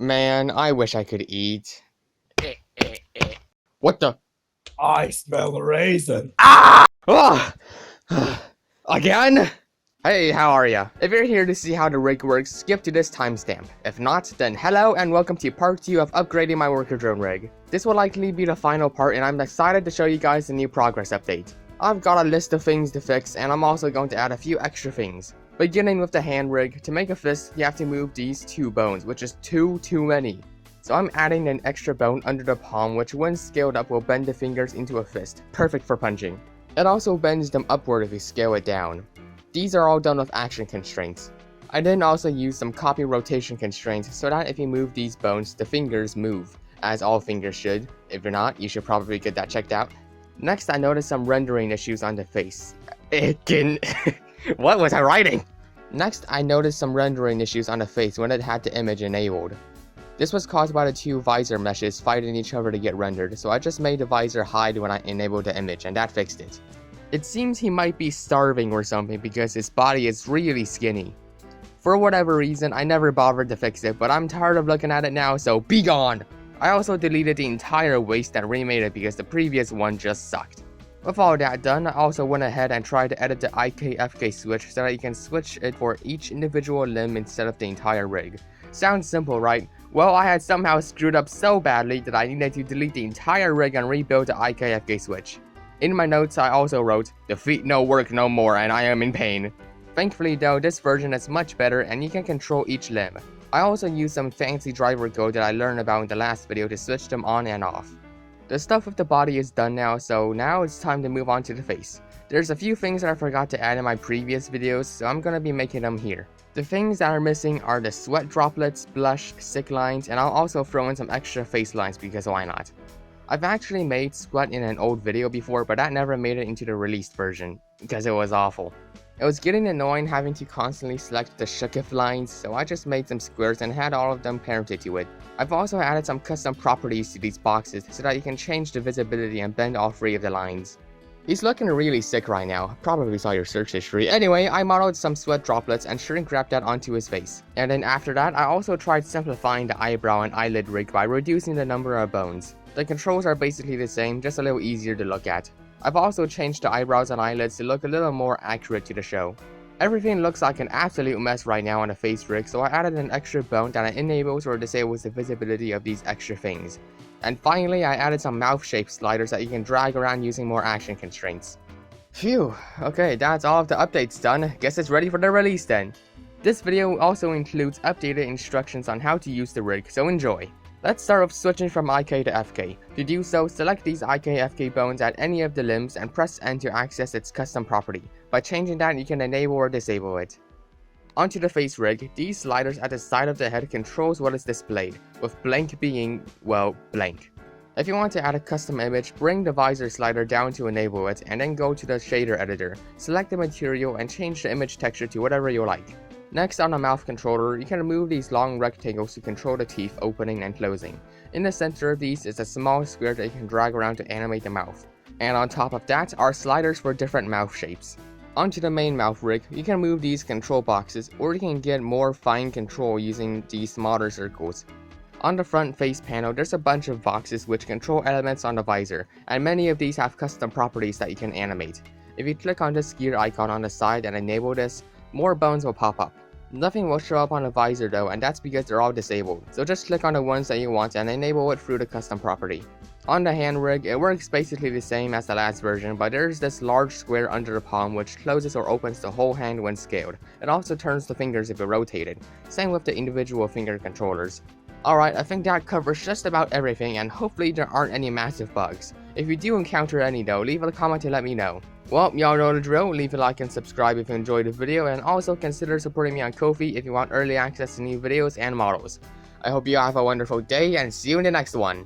Man, I wish I could eat. What the? I smell a raisin. Ah! Ugh! Again? Hey, how are ya? If you're here to see how the rig works, skip to this timestamp. If not, then hello and welcome to part 2 of upgrading my worker drone rig. This will likely be the final part and I'm excited to show you guys the new progress update. I've got a list of things to fix and I'm also going to add a few extra things. Beginning with the hand rig, to make a fist you have to move these 2 bones, which is too many. So I'm adding an extra bone under the palm which when scaled up will bend the fingers into a fist, perfect for punching. It also bends them upward if you scale it down. These are all done with action constraints. I then also use some copy rotation constraints so that if you move these bones, the fingers move, as all fingers should. If you're not, you should probably get that checked out. Next, I noticed some rendering issues on the face. What was I writing? Next, I noticed some rendering issues on the face when it had the image enabled. This was caused by the 2 visor meshes fighting each other to get rendered, so I just made the visor hide when I enabled the image, and that fixed it. It seems he might be starving or something because his body is really skinny. For whatever reason, I never bothered to fix it, but I'm tired of looking at it now, so be gone! I also deleted the entire waist and remade it because the previous one just sucked. With all that done, I also went ahead and tried to edit the IK-FK switch so that you can switch it for each individual limb instead of the entire rig. Sounds simple, right? Well, I had somehow screwed up so badly that I needed to delete the entire rig and rebuild the IK-FK switch. In my notes, I also wrote, "The feet no work no more and I am in pain." Thankfully though, this version is much better and you can control each limb. I also used some fancy driver code that I learned about in the last video to switch them on and off. The stuff with the body is done now, so now it's time to move on to the face. There's a few things that I forgot to add in my previous videos, so I'm gonna be making them here. The things that are missing are the sweat droplets, blush, sick lines, and I'll also throw in some extra face lines because why not. I've actually made sweat in an old video before, but that never made it into the released version, because it was awful. It was getting annoying having to constantly select the shookif lines, so I just made some squares and had all of them parented to it. I've also added some custom properties to these boxes so that you can change the visibility and bend all 3 of the lines. He's looking really sick right now, probably saw your search history. Anyway, I modeled some sweat droplets and shrink wrapped that onto his face. And then after that, I also tried simplifying the eyebrow and eyelid rig by reducing the number of bones. The controls are basically the same, just a little easier to look at. I've also changed the eyebrows and eyelids to look a little more accurate to the show. Everything looks like an absolute mess right now on the face rig, so I added an extra bone that enables or disables the visibility of these extra things. And finally, I added some mouth shape sliders that you can drag around using more action constraints. Phew, okay, that's all of the updates done. Guess it's ready for the release then. This video also includes updated instructions on how to use the rig, so enjoy. Let's start with switching from IK to FK. To do so, select these IK-FK bones at any of the limbs and press N to access its custom property. By changing that, you can enable or disable it. Onto the face rig, these sliders at the side of the head controls what is displayed, with blank being, well, blank. If you want to add a custom image, bring the visor slider down to enable it and then go to the shader editor, select the material and change the image texture to whatever you like. Next, on the mouth controller, you can remove these long rectangles to control the teeth opening and closing. In the center of these is a small square that you can drag around to animate the mouth. And on top of that are sliders for different mouth shapes. Onto the main mouth rig, you can move these control boxes or you can get more fine control using these smaller circles. On the front face panel, there's a bunch of boxes which control elements on the visor, and many of these have custom properties that you can animate. If you click on this gear icon on the side and enable this, more bones will pop up. Nothing will show up on the visor though, and that's because they're all disabled, so just click on the ones that you want and enable it through the custom property. On the hand rig, it works basically the same as the last version, but there's this large square under the palm which closes or opens the whole hand when scaled. It also turns the fingers if you rotate it. Same with the individual finger controllers. Alright, I think that covers just about everything and hopefully there aren't any massive bugs. If you do encounter any though, leave a comment to let me know. Well, y'all know the drill, leave a like and subscribe if you enjoyed the video and also consider supporting me on Ko-fi if you want early access to new videos and models. I hope you have a wonderful day and see you in the next one.